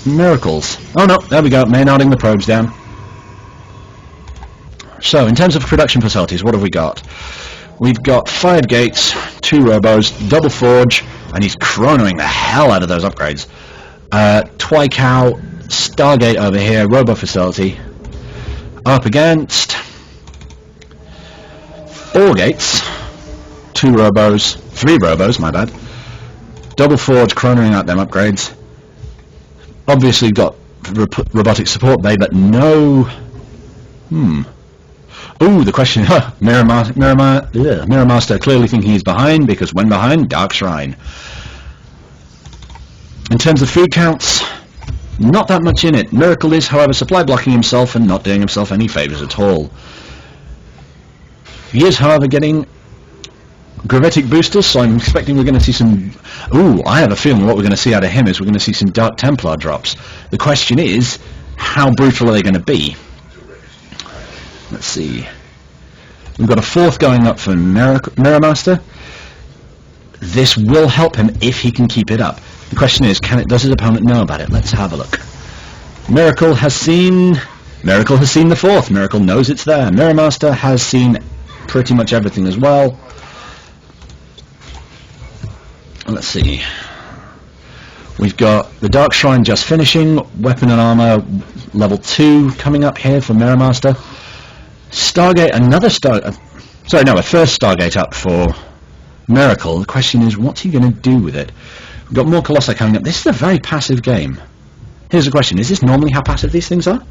Miracles. Oh no, there we go, Maynarding the probes down. So, in terms of production facilities, what have we got? We've got 5 gates, 2 robos, double forge, and he's chronoing the hell out of those upgrades. Twycow, Stargate over here, robo facility. Up against 4 gates, 2 robos, 3 robos, my bad. Double forge, chronoing out them upgrades. Obviously got robotic support bay, but no... Ooh, the question... Mirror Master clearly thinking he's behind, because when behind, Dark Shrine. In terms of food counts, not that much in it. Miracle is, however, supply blocking himself and not doing himself any favours at all. He is, however, getting gravitic boosters, so I'm expecting we're going to see some... Ooh, I have a feeling what we're going to see out of him is we're going to see some Dark Templar drops. The question is, how brutal are they going to be? Let's see. We've got a 4th going up for Mirror Master. This will help him if he can keep it up. The question is, does his opponent know about it? Let's have a look. Miracle has seen the 4th. Miracle knows it's there. Mirror Master has seen pretty much everything as well. Let's see. We've got the Dark Shrine just finishing. Weapon and armor level 2 coming up here for Mirror Master. Stargate, a first Stargate up for Miracle. The question is, what's he going to do with it? We've got more Colossi coming up. This is a very passive game. Here's the question, is this normally how passive these things are?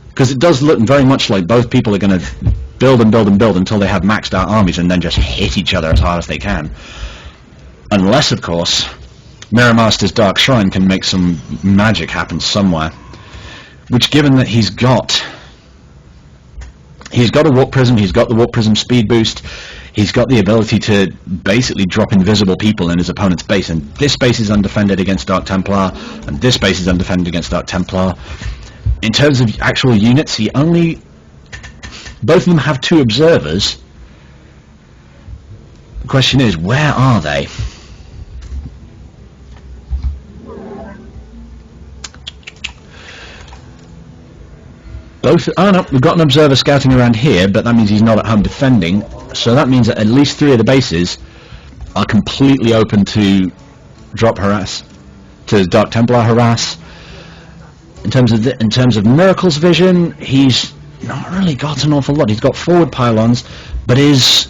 Because it does look very much like both people are going to build and build and build until they have maxed out armies and then just hit each other as hard as they can. Unless, of course, Mirror Master's Dark Shrine can make some magic happen somewhere. Which, given that he's got a Warp Prism, he's got the Warp Prism speed boost, he's got the ability to basically drop invisible people in his opponent's base, and this base is undefended against Dark Templar, and this base is undefended against Dark Templar. In terms of actual units, both of them have 2 observers. The question is, where are they? Oh no, we've got an observer scouting around here, but that means he's not at home defending, so that means that at least 3 of the bases are completely open to drop harass, to Dark Templar harass. In terms of Miracle's vision, he's not really got an awful lot. He's got forward pylons, but his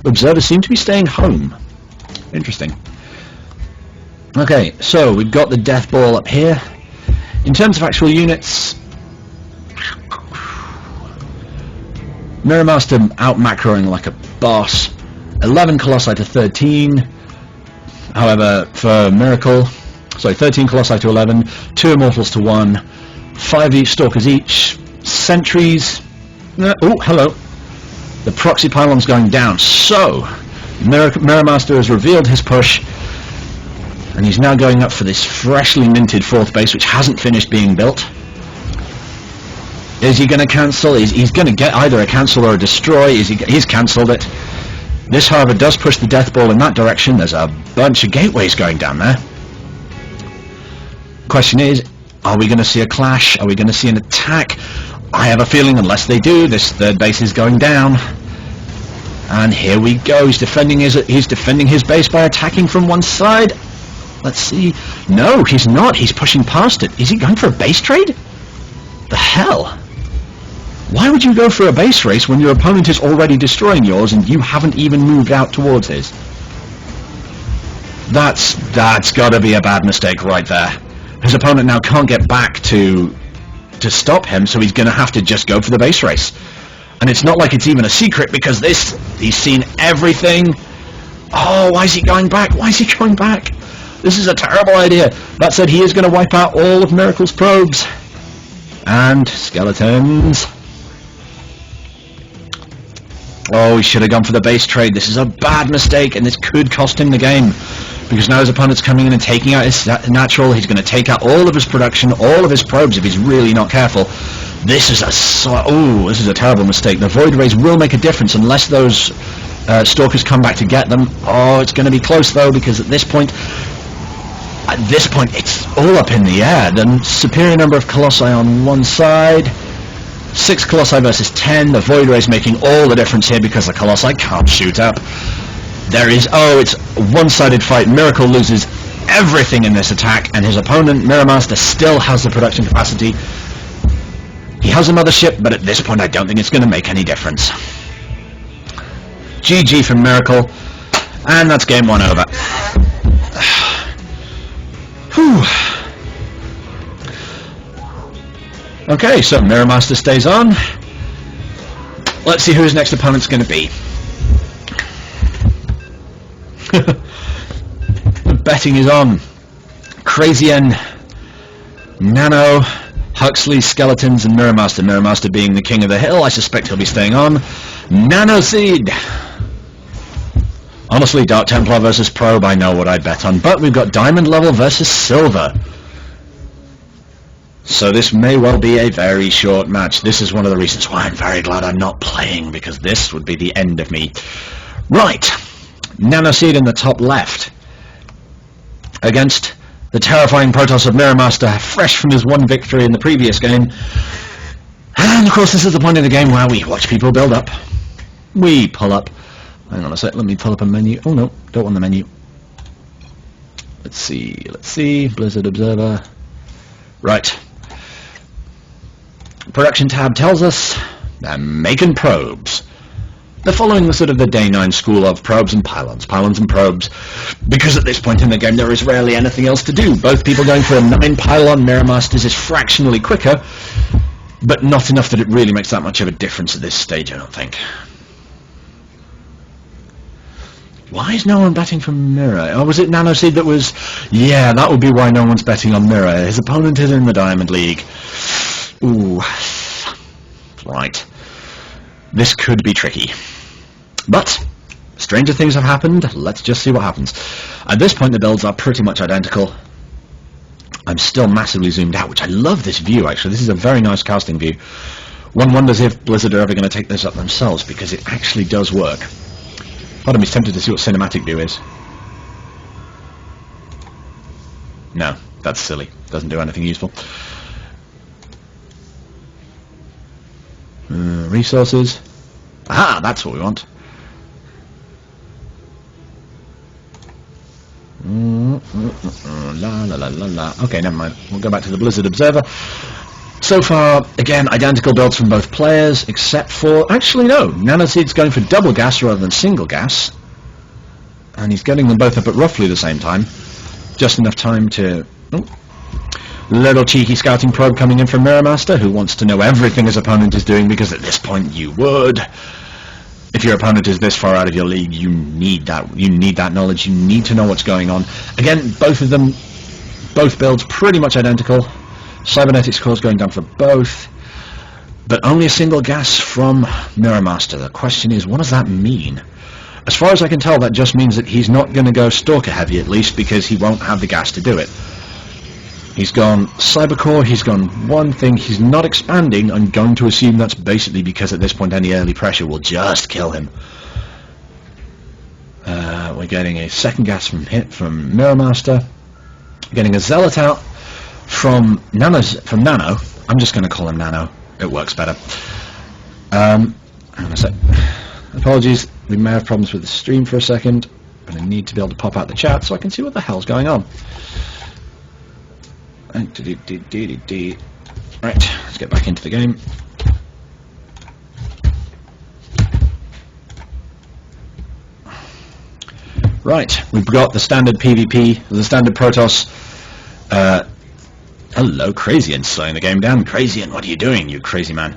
observers seem to be staying home. Interesting. Okay, so we've got the Death Ball up here. In terms of actual units, Mirror Master out macroing like a boss. 11 Colossi to 13. However, for Miracle, 13 Colossi to 11, 2 Immortals to 1, 5 each Stalkers each, Sentries. Oh, hello. The proxy pylon's going down. So, Mirror Master has revealed his push, and he's now going up for this freshly minted 4th base, which hasn't finished being built. Is he going to cancel? He's going to get either a cancel or a destroy. He's cancelled it. This, however, does push the Death Ball in that direction. There's a bunch of gateways going down there. Question is, are we going to see a clash? Are we going to see an attack? I have a feeling unless they do, this 3rd base is going down. And here we go. He's defending his base by attacking from one side. Let's see. No, he's not. He's pushing past it. Is he going for a base trade? The hell? Why would you go for a base race when your opponent is already destroying yours and you haven't even moved out towards his? That's got to be a bad mistake right there. His opponent now can't get back to stop him, so he's going to have to just go for the base race. And it's not like it's even a secret, because he's seen everything. Oh, why is he going back? Why is he going back? This is a terrible idea. That said, he is going to wipe out all of Miracle's probes. And skeletons. Oh, he should have gone for the base trade. This is a bad mistake, and this could cost him the game. Because now his opponent's coming in and taking out his natural. He's going to take out all of his production, all of his probes if he's really not careful. This is a terrible mistake. The Void Rays will make a difference unless those Stalkers come back to get them. Oh, it's going to be close though, because at this point At this point, it's all up in the air. The superior number of Colossi on one side, 6 Colossi versus 10. The Void Ray is making all the difference here because the Colossi can't shoot up. There is, it's a one-sided fight. Miracle loses everything in this attack, and his opponent, Mirror Master, still has the production capacity. He has a mothership, but at this point I don't think it's going to make any difference. GG from Miracle, and that's game 1 over. Whew. Okay, so Mirror Master stays on. Let's see who his next opponent's going to be. The betting is on. Crazy N, Nano, Huxley, Skeletons, and Mirror Master. Mirror Master being the king of the hill, I suspect he'll be staying on. Nano Seed. Honestly, Dark Templar versus Probe, I know what I'd bet on, but we've got Diamond Level versus Silver. So this may well be a very short match. This is one of the reasons why I'm very glad I'm not playing, because this would be the end of me. Right, Nano Seed in the top left against the terrifying Protoss of Mirror Master, fresh from his 1 victory in the previous game. And of course this is the point of the game where we watch people build up. We pull up. Hang on a sec, let me pull up a menu. Oh no, don't want the menu. Let's see, Blizzard Observer. Right. Production tab tells us they're making probes. They're following the sort of the Day 9 school of probes and pylons and probes, because at this point in the game there is rarely anything else to do. Both people going for a 9 pylon. Mirror Masters is fractionally quicker, but not enough that it really makes that much of a difference at this stage, I don't think. Why is no one betting for Mirror? Or was it Nano Seed that was... Yeah, that would be why no one's betting on Mirror. His opponent is in the Diamond League. Ooh. Right. This could be tricky. But stranger things have happened. Let's just see what happens. At this point the builds are pretty much identical. I'm still massively zoomed out, which I love this view actually. This is a very nice casting view. One wonders if Blizzard are ever going to take this up themselves, because it actually does work. Part of me's tempted to see what cinematic view is. No, that's silly. Doesn't do anything useful. Resources. Aha, that's what we want. La la la la la. Okay, never mind. We'll go back to the Blizzard Observer. So far, again, identical builds from both players, except for... Actually, no. Nanoseed's going for double gas rather than single gas. And he's getting them both up at roughly the same time. Just enough time to... Oh. Little cheeky scouting probe coming in from Mirror Master, who wants to know everything his opponent is doing, because at this point you would. If your opponent is this far out of your league, you need that. You need that knowledge. You need to know what's going on. Again, both of them, both builds pretty much identical. Cybernetics cores going down for both, but only a single gas from Mirror Master. The question is, what does that mean? As far as I can tell, that just means that he's not going to go Stalker heavy, at least, because he won't have the gas to do it. He's gone Cybercore, he's gone one thing, he's not expanding. I'm going to assume that's basically because at this point any early pressure will just kill him. We're getting a second gas from Mirror Master, getting a Zealot out from Nano. I'm just going to call him Nano, it works better. Hang on a sec. Apologies, we may have problems with the stream for a second, but I need to be able to pop out the chat so I can see what the hell's going on. Right, let's get back into the game. Right, we've got the standard PvP, the standard Protoss. Hello, Crazyian, slowing the game down. Crazyian, what are you doing, you crazy man?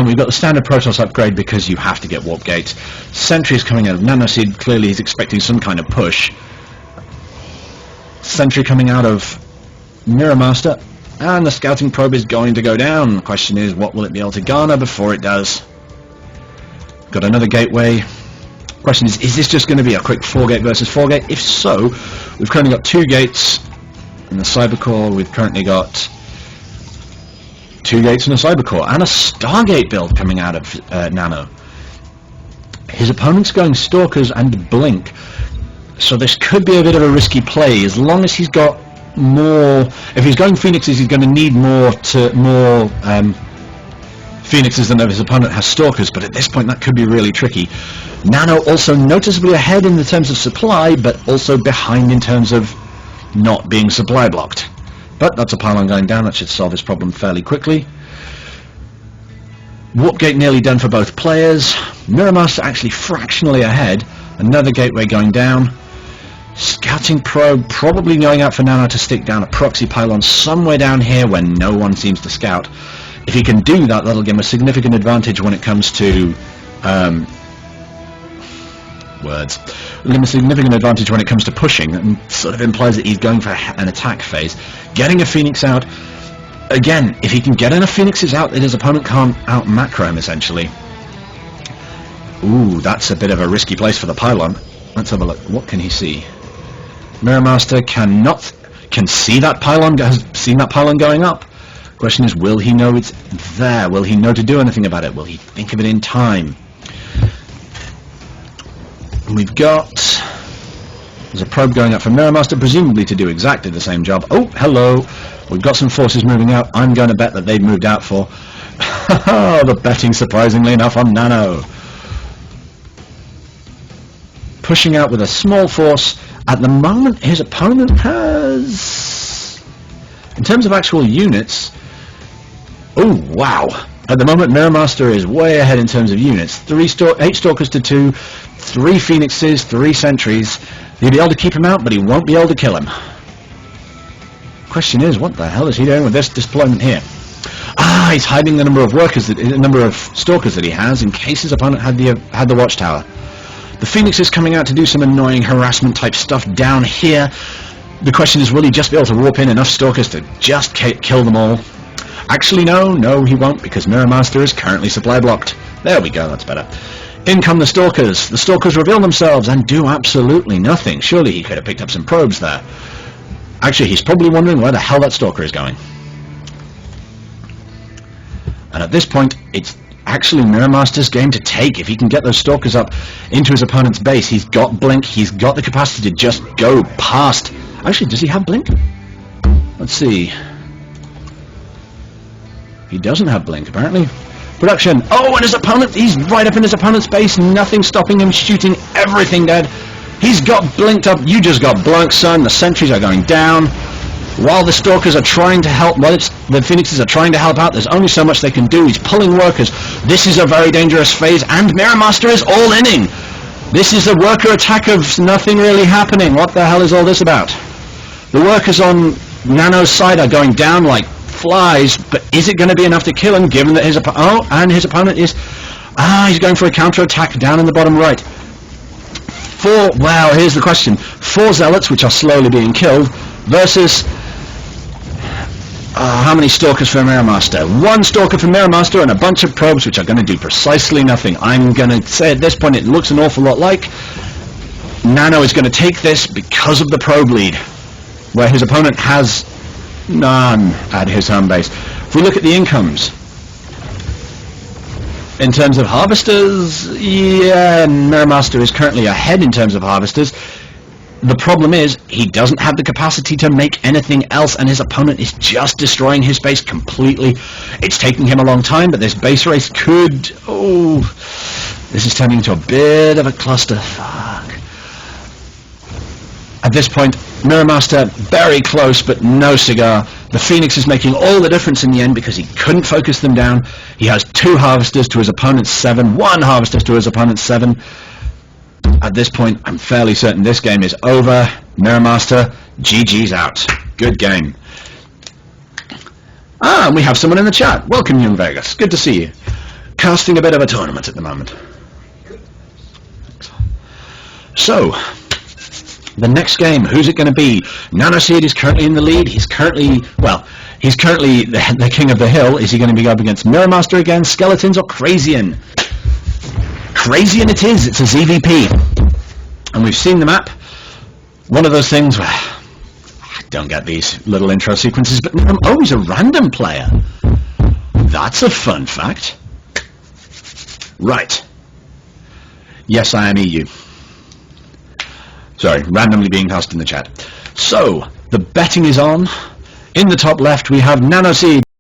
We've got the standard Protoss upgrade because you have to get warp gates. Sentry's coming out of Nanoseed, clearly he's expecting some kind of push. Sentry coming out of Mirror Master, and the scouting probe is going to go down. The question is, what will it be able to garner before it does? Got another gateway. Question is this just going to be a quick 4-gate versus 4-gate? If so, we've currently got 2 gates in the Cybercore. We've currently got 2 gates in a Cybercore, and a Stargate build coming out of Nano. His opponent's going Stalkers and Blink, so this could be a bit of a risky play, as long as he's got more. If he's going Phoenixes, he's going to need more Phoenixes than his opponent has Stalkers, but at this point that could be really tricky. Nano also noticeably ahead in the terms of supply, but also behind in terms of not being supply blocked. But that's a pylon going down, that should solve his problem fairly quickly. Warp gate nearly done for both players. Mirrormaster actually fractionally ahead. Another gateway going down. Scouting probe probably going out for Nano to stick down a proxy pylon somewhere down here where no one seems to scout. If he can do that, that'll give him a significant advantage when it comes to pushing, and sort of implies that he's going for an attack phase. Getting a Phoenix out, again, if he can get enough Phoenixes out that his opponent can't out-macro him, essentially. Ooh, that's a bit of a risky place for the pylon. Let's have a look. What can he see? Mirrormaster can see that pylon, has seen that pylon going up. Question is, will he know it's there? Will he know to do anything about it? Will he think of it in time? We've got... There's a probe going up from Mirrormaster, presumably to do exactly the same job. Oh, hello! We've got some forces moving out. I'm going to bet that they've moved out for... the betting, surprisingly enough, on Nano. Pushing out with a small force. At the moment, his opponent has... In terms of actual units... Oh, wow! At the moment, Mirrormaster is way ahead in terms of units. 8 Stalkers to 2, 3 Phoenixes, 3 Sentries. He'll be able to keep him out, but he won't be able to kill him. Question is, what the hell is he doing with this deployment here? Ah, he's hiding the number of Stalkers that he has in case his opponent had the Watchtower. The Phoenix is coming out to do some annoying harassment type stuff down here. The question is, will he just be able to warp in enough Stalkers to just kill them all? Actually, no, he won't, because Mirrormaster is currently supply blocked. There we go, that's better. In come the Stalkers. The Stalkers reveal themselves and do absolutely nothing. Surely he could have picked up some probes there. Actually, he's probably wondering where the hell that Stalker is going. And at this point, it's actually Mirrormaster's game to take. If he can get those Stalkers up into his opponent's base, he's got Blink, he's got the capacity to just go past. Actually, does he have Blink? Let's see. He doesn't have Blink, apparently. Production. Oh, and his opponent, he's right up in his opponent's base. Nothing stopping him, shooting everything dead. He's got blinked up. You just got blunked, son. The sentries are going down. While the Stalkers are trying to help, the Phoenixes are trying to help out, there's only so much they can do. He's pulling workers. This is a very dangerous phase, and Mirrormaster is all-inning. This is a worker attack of nothing really happening. What the hell is all this about? The workers on Nano's side are going down like flies, but is it going to be enough to kill him, given that his opponent is... he's going for a counter-attack down in the bottom right. Well, here's the question. 4 Zealots, which are slowly being killed, versus... how many Stalkers for Mirrormaster? 1 Stalker for Mirrormaster and a bunch of probes which are going to do precisely nothing. I'm going to say at this point it looks an awful lot like Nano is going to take this because of the probe lead, where his opponent has none at his home base. If we look at the incomes, in terms of harvesters, yeah, Mirrormaster is currently ahead in terms of harvesters. The problem is, he doesn't have the capacity to make anything else, and his opponent is just destroying his base completely. It's taking him a long time, but this base race could... Oh, this is turning into a bit of a clusterfuck. At this point, Mirrormaster very close, but no cigar. The Phoenix is making all the difference in the end because he couldn't focus them down. He has 2 harvesters to his opponent's 7, 1 harvester to his opponent's 7. At this point, I'm fairly certain this game is over. Mirrormaster, GG's out. Good game. And we have someone in the chat. Welcome, Young Vegas. Good to see you. Casting a bit of a tournament at the moment. So, the next game, who's it going to be? Nanoseed is currently in the lead. He's currently the king of the hill. Is he going to be up against Mirrormaster again, Skeletons, or Crazian? Crazian it is. It's a ZVP. And we've seen the map. One of those things where I don't get these little intro sequences, but oh, he's a random player. That's a fun fact. Right. Yes, I am EU. Sorry, randomly being cast in the chat. So, The betting is on. In the top left we have Nanoseed.